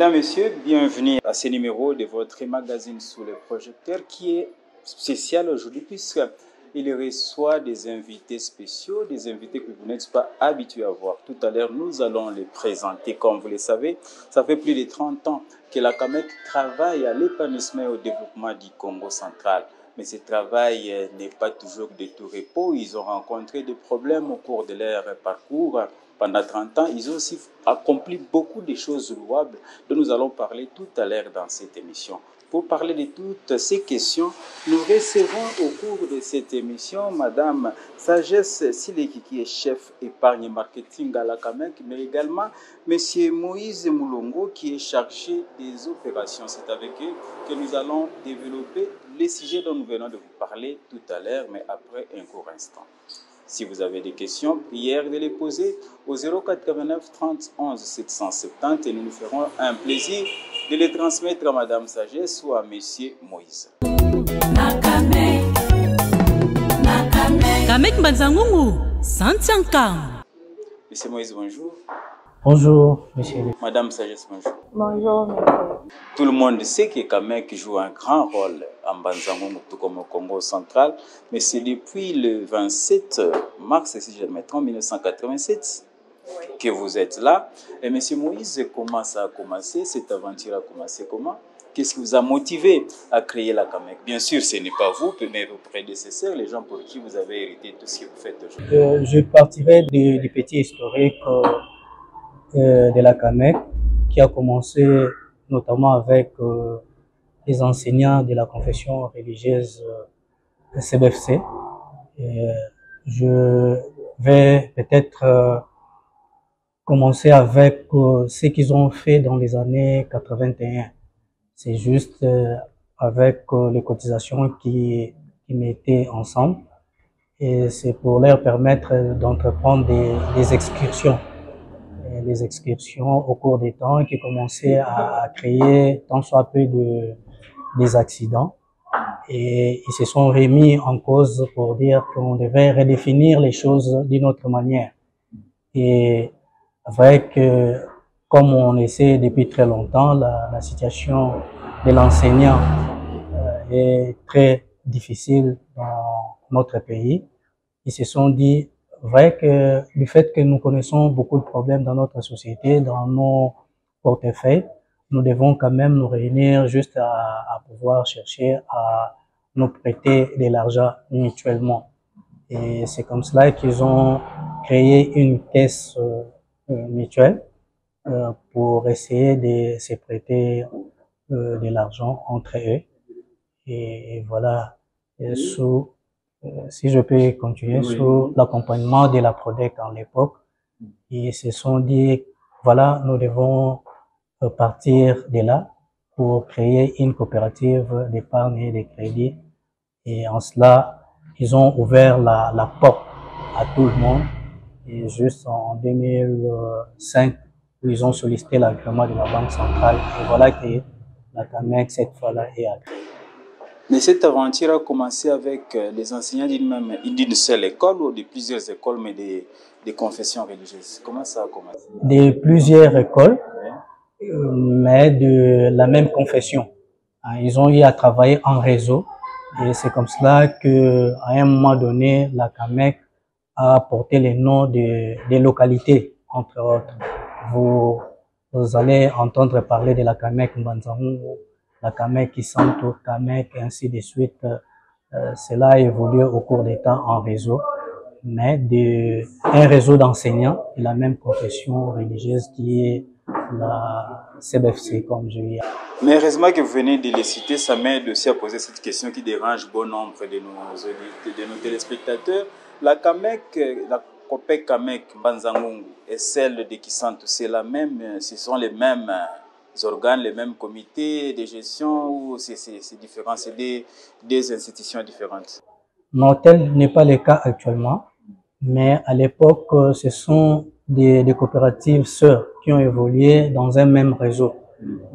Mesdames, Messieurs, bienvenue à ce numéro de votre magazine sous le projecteur qui est spécial aujourd'hui puisqu'il reçoit des invités spéciaux, des invités que vous n'êtes pas habitués à voir. Tout à l'heure, nous allons les présenter. Comme vous le savez, ça fait plus de 30 ans que la CAMEC travaille à l'épanouissement et au développement du Congo central. Mais ce travail n'est pas toujours de tout repos. Ils ont rencontré des problèmes au cours de leur parcours. Pendant 30 ans, ils ont aussi accompli beaucoup de choses louables dont nous allons parler tout à l'heure dans cette émission. Pour parler de toutes ces questions, nous recevons au cours de cette émission Madame Sagesse Sileki qui est chef épargne marketing à la CAMEC, mais également Monsieur Moïse Moulongo qui est chargé des opérations. C'est avec eux que nous allons développer les sujets dont nous venons de vous parler tout à l'heure, mais après un court instant. Si vous avez des questions, prière de les poser au 089 30 11 770 et nous nous ferons un plaisir de les transmettre à Madame Sagesse ou à Monsieur Moïse. CAMEC Mbanzangungu, Santiankam. Monsieur Moïse, bonjour. Bonjour, monsieur. Madame Sagesse, bonjour. Bonjour, monsieur. Tout le monde sait que CAMEC joue un grand rôle en Mbanzangungu, tout comme au Congo central, mais c'est depuis le 27 mars, si je me trompe, 1987, que vous êtes là. Et monsieur Moïse, comment ça a commencé? Cette aventure a commencé comment? Qu'est-ce qui vous a motivé à créer la CAMEC? Bien sûr, ce n'est pas vous, mais vos prédécesseurs, les gens pour qui vous avez hérité tout ce que vous faites aujourd'hui. Je partirai du petit historique de la CAMEC qui a commencé notamment avec les enseignants de la confession religieuse CBFC. Je vais peut-être commencer avec ce qu'ils ont fait dans les années 81. C'est juste avec les cotisations qui mettaient ensemble et c'est pour leur permettre d'entreprendre des excursions. Les excursions au cours des temps qui commençaient à créer tant soit peu des accidents et ils se sont remis en cause pour dire qu'on devait redéfinir les choses d'une autre manière. Et vrai que comme on essaie depuis très longtemps, la situation de l'enseignant est très difficile dans notre pays. Ils se sont dit, vrai que du fait que nous connaissons beaucoup de problèmes dans notre société, dans nos portefeuilles, nous devons quand même nous réunir juste à pouvoir chercher à nous prêter de l'argent mutuellement. Et c'est comme cela qu'ils ont créé une caisse mutuelle pour essayer de se prêter de l'argent entre eux. Et voilà, si je peux continuer, oui, sous l'accompagnement de la PRODEC en l'époque, ils se sont dit, voilà, nous devons partir de là pour créer une coopérative d'épargne et de crédit. Et en cela, ils ont ouvert la porte à tout le monde. Et juste en 2005, ils ont sollicité l'agrément de la Banque centrale. Et voilà que la CAMEC, cette fois-là, est agréée. Mais cette aventure a commencé avec les enseignants d'une seule école ou de plusieurs écoles, mais des confessions religieuses. Comment ça a commencé? De plusieurs écoles, mais de la même confession. Ils ont eu à travailler en réseau et c'est comme cela qu'à un moment donné, la CAMEC a porté les noms des localités, entre autres. Vous allez entendre parler de la CAMEC Mbanzangungu, la CAMEC Kisanto, CAMEC, et ainsi de suite. Cela a évolué au cours des temps en réseau, mais un réseau d'enseignants de la même confession religieuse qui est la CBFC, comme je dis. Mais heureusement que vous venez de les citer, ça m'aide aussi à poser cette question qui dérange bon nombre de nos téléspectateurs. La CAMEC, la COPEC CAMEC Mbanzangungu et celle de Kisanto, c'est la même, ce sont les mêmes organes, les mêmes comités de gestion ou c'est différent, c'est des institutions différentes? Non, tel n'est pas le cas actuellement, mais à l'époque, ce sont des coopératives sœurs qui ont évolué dans un même réseau.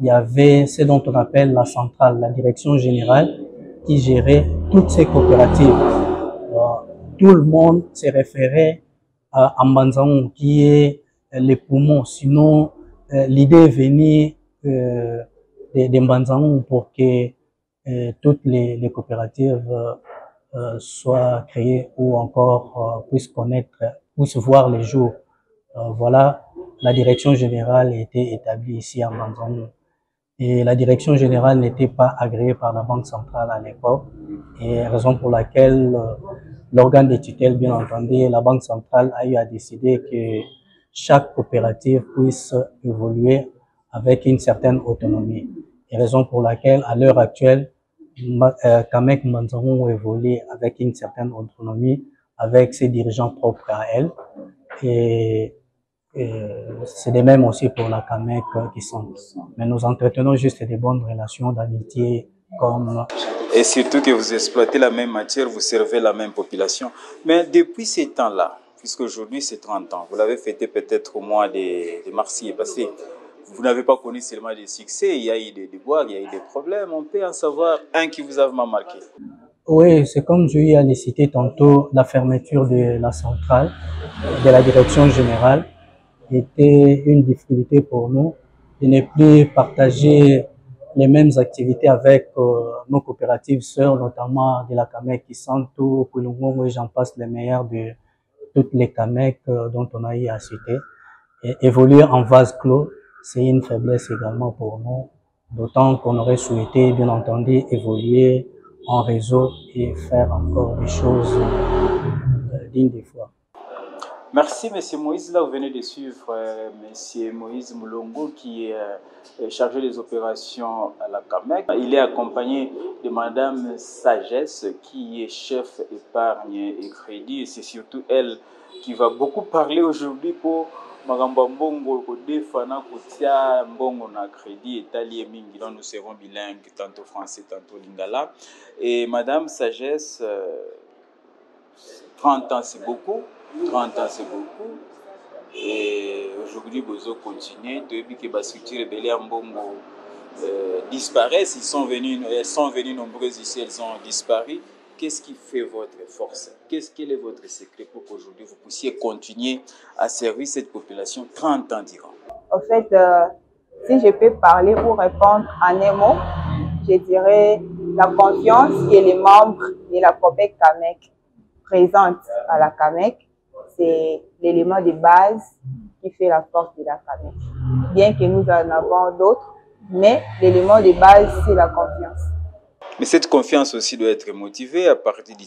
Il y avait ce dont on appelle la centrale, la direction générale, qui gérait toutes ces coopératives. Tout le monde s'est référé à Mbanzangungu, qui est les poumons. Sinon, l'idée est venue des Mbanzangou pour que toutes les coopératives soient créées ou encore puissent voir les jours. Voilà, la direction générale a été établie ici à Mbanzangou. Et la direction générale n'était pas agréée par la Banque centrale à l'époque, et raison pour laquelle l'organe de tutelle, bien entendu, la Banque centrale a eu à décider que chaque coopérative puisse évoluer avec une certaine autonomie. Et raison pour laquelle, à l'heure actuelle, Kamek Mbanzangou évolue avec une certaine autonomie, avec ses dirigeants propres à elle. Et c'est de même aussi pour la Kamek qui sont. Mais nous entretenons juste des bonnes relations d'amitié comme... Et surtout que vous exploitez la même matière, vous servez la même population. Mais depuis ces temps-là, puisqu'aujourd'hui c'est 30 ans, vous l'avez fêté peut-être au mois de mars qui est passé, vous n'avez pas connu seulement des succès, il y a eu des déboires, il y a eu des problèmes. On peut en savoir un qui vous a vraiment marqué. Oui, c'est comme j'ai eu à les citer tantôt, la fermeture de la centrale, de la direction générale, était une difficulté pour nous de ne plus partager les mêmes activités avec nos coopératives sœurs, notamment de la Kamek qui sont tout Kulungongo et j'en passe les meilleurs de toutes les Kamek dont on a eu à citer. Et évoluer en vase clos, c'est une faiblesse également pour nous, d'autant qu'on aurait souhaité, bien entendu, évoluer en réseau et faire encore des choses dignes des fois. Merci, M. Moïse. Là, vous venez de suivre M. Moïse Moulongo, qui est chargé des opérations à la CAMEC. Il est accompagné de Mme Sagesse, qui est chef épargne et crédit. Et c'est surtout elle qui va beaucoup parler aujourd'hui pour Magamba Mbongo, Kodefana, Kotia, Mbongo na crédit, Italie et Mingi. Là, nous serons bilingues, tantôt français, tantôt lingala. Et Mme Sagesse, 30 ans, c'est beaucoup. 30 ans, c'est beaucoup. Et aujourd'hui, vous continuez. Depuis que la structure Belé Mbongo disparaissent, elles sont venues nombreuses ici, elles ont disparu. Qu'est-ce qui fait votre force? Quel est votre secret pour qu'aujourd'hui vous puissiez continuer à servir cette population 30 ans durant? En fait, si je peux parler ou répondre en un mot, je dirais la confiance que les membres de la COPEC Kamek présentent à la Kamek. C'est l'élément de base qui fait la force de la Kamek. Bien que nous en avons d'autres, mais l'élément de base, c'est la confiance. Mais cette confiance aussi doit être motivée à partir du...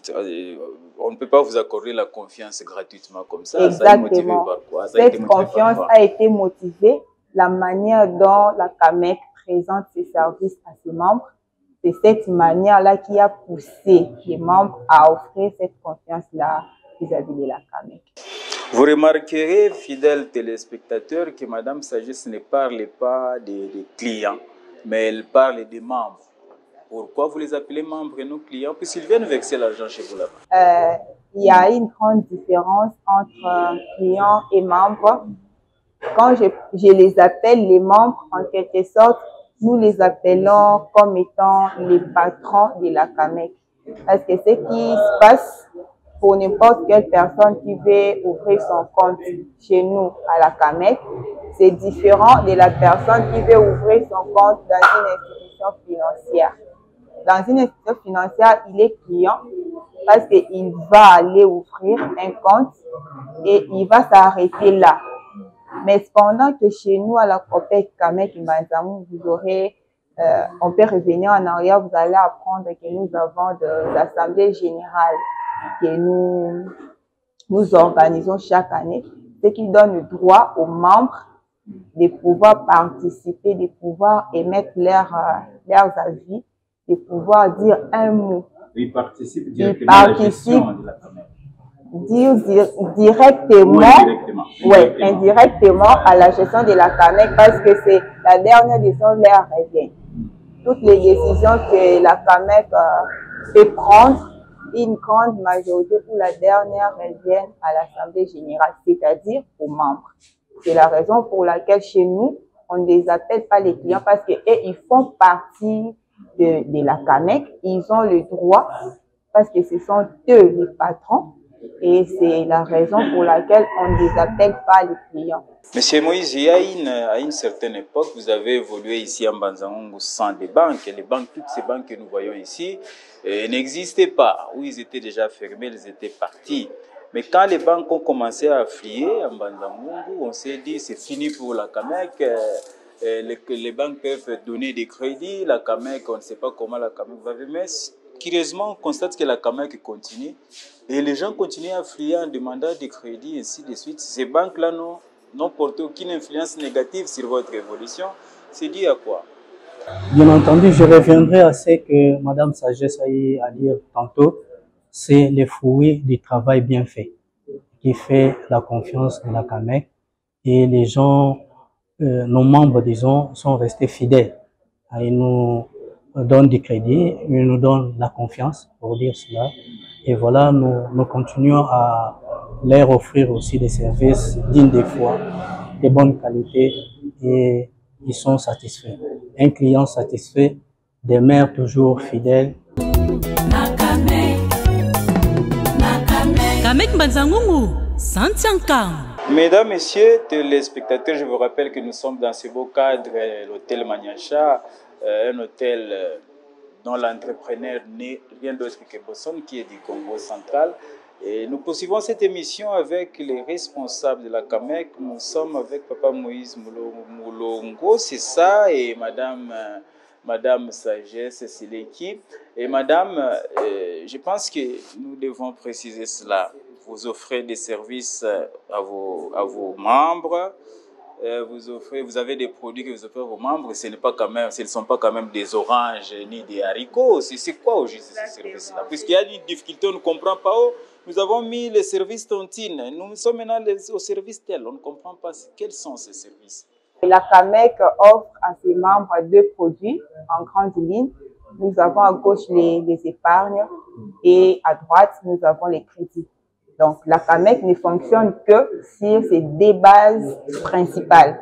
On ne peut pas vous accorder la confiance gratuitement comme ça. Exactement. Ça est motivé par quoi? Cette confiance a été motivée, la manière dont la Kamek présente ses services à ses membres. C'est cette manière-là qui a poussé les membres à offrir cette confiance-là vis-à-vis de la Kamek. Vous remarquerez, fidèles téléspectateurs, que Mme Sagesse ne parle pas des clients, mais elle parle des membres. Pourquoi vous les appelez membres et non clients? Puisqu'ils viennent verser l'argent chez vous là-bas. Il y a une grande différence entre clients et membres. Quand je les appelle les membres, en quelque sorte, nous les appelons comme étant les patrons de la Kamek. Parce que ce qui se passe pour n'importe quelle personne qui veut ouvrir son compte chez nous à la Kamek, c'est différent de la personne qui veut ouvrir son compte dans une institution financière. Dans une institution financière, il est client parce qu'il va aller ouvrir un compte et il va s'arrêter là. Mais cependant que chez nous, à la COPEC Kamek Mbanzangou, vous aurez, on peut revenir en arrière, vous allez apprendre que nous avons des assemblées générales que nous organisons chaque année, ce qui donne le droit aux membres de pouvoir participer, de pouvoir émettre leurs avis, de pouvoir dire un mot. Ils participent directement à la gestion de la Kamek. Dire directement, indirectement à la gestion de la Kamek parce que c'est la dernière décision leur revient. Toutes les décisions que la Kamek peut prendre, une grande majorité pour la dernière reviennent à l'Assemblée générale, c'est-à-dire aux membres. C'est la raison pour laquelle chez nous, on ne les appelle pas les clients parce qu'ils font partie de la Kamek. Ils ont le droit, parce que ce sont eux les patrons, Et c'est la raison pour laquelle on ne les appelle pas les clients. Monsieur Moïse, il y a à une certaine époque, vous avez évolué ici en Mbanza-Ngungu sans des banques. Les banques, toutes ces banques que nous voyons ici, n'existaient pas. Ou ils étaient déjà fermés, ils étaient partis. Mais quand les banques ont commencé à affluer en Mbanza-Ngungu, on s'est dit c'est fini pour la CAMEC. Les banques peuvent donner des crédits. La CAMEC, on ne sait pas comment la CAMEC va venir. Mais curieusement, on constate que la CAMEC continue. Et les gens continuent à affluer en demandant des crédits, ainsi de suite. Ces banques-là n'ont porté aucune influence négative sur votre évolution. C'est dû à quoi? Bien entendu, je reviendrai à ce que Madame Sagesse a eu à dire tantôt. C'est le fruit du travail bien fait qui fait la confiance de la CAMEC. Et les gens, nos membres, disons, sont restés fidèles. Ils nous donnent du crédit, ils nous donnent la confiance, pour dire cela. Et voilà, nous continuons à leur offrir aussi des services dignes des fois, de bonne qualité, et ils sont satisfaits. Un client satisfait demeure toujours fidèle. CAMEC Mbanza-Ngungu, Santiankam. Mesdames, Messieurs, téléspectateurs, je vous rappelle que nous sommes dans ce beau cadre, l'hôtel Maniacha, un hôtel dont l'entrepreneur n'est rien d'autre que Bosson, qui est du Congo central. Et nous poursuivons cette émission avec les responsables de la CAMEC. Nous sommes avec Papa Moïse Moulongo, c'est ça, et Madame Sagesse, c'est l'équipe. Et Madame, je pense que nous devons préciser cela. Vous offrez des services à vos membres. Vous avez des produits que vous offrez à vos membres. Ce ne sont pas quand même des oranges ni des haricots. C'est quoi au juste ces services-là? Puisqu'il y a une difficulté, on ne comprend pas. Nous avons mis les services tontines. Nous sommes maintenant au service tel. On ne comprend pas quels sont ces services. La CAMEC offre à ses membres deux produits en grande ligne. Nous avons à gauche les épargnes et à droite, nous avons les crédits. Donc, la CAMEC ne fonctionne que sur ces deux bases principales.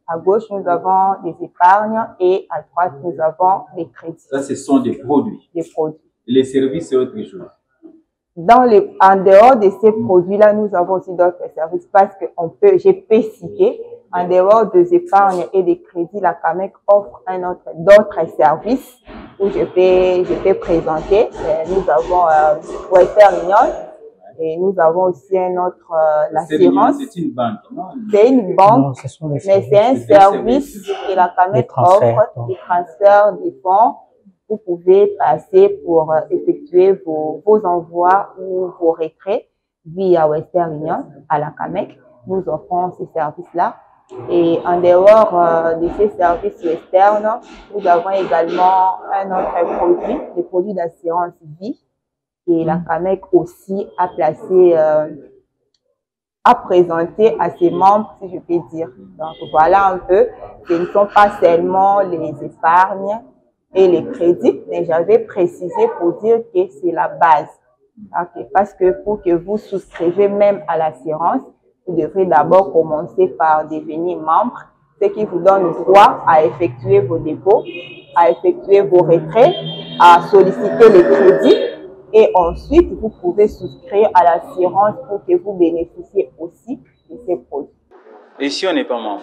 À gauche, nous avons les épargnes et à droite, nous avons les crédits. Ça, ce sont des produits. Des produits. Les services, c'est autre chose. En dehors de ces produits-là, nous avons aussi d'autres services parce que je peux citer, en dehors des épargnes et des crédits, la CAMEC offre d'autres services où je peux présenter. Nous avons Western Union. Et nous avons aussi un autre, l'assurance. C'est une banque, non? C'est une banque, mais c'est un service que la CAMEC offre, des transferts des fonds. Vous pouvez passer pour effectuer vos envois ou vos retraits via Western Union à la CAMEC. Nous offrons ces services-là. Et en dehors de ces services Western, nous avons également un autre produit, le produit d'assurance vie. Et la CAMEC aussi a placé, a présenté à ses membres, si je peux dire. Donc voilà un peu, ce ne sont pas seulement les épargnes et les crédits, mais j'avais précisé pour dire que c'est la base. Okay. Parce que pour que vous souscrivez même à l'assurance, vous devrez d'abord commencer par devenir membre, ce qui vous donne droit à effectuer vos dépôts, à effectuer vos retraits, à solliciter les crédits. Et ensuite, vous pouvez souscrire à l'assurance pour que vous bénéficiez aussi de ces produits. Et si on n'est pas membre?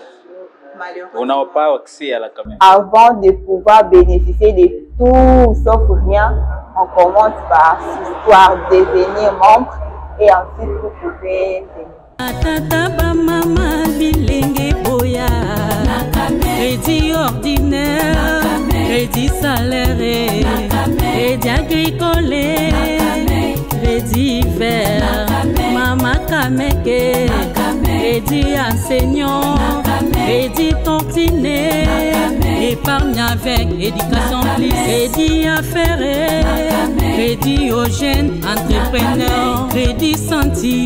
On n'a pas accès à la CAMEC. Avant de pouvoir bénéficier de tout sauf rien, on commence par devenir membre et ensuite vous pouvez crédit ordinaire, crédit salaire, crédit agricole, crédit vert, Mama CAMEC, crédit enseignant, crédit tontine, épargne avec éducation plus, crédit affaires, crédit aux jeunes entrepreneurs, crédit santé.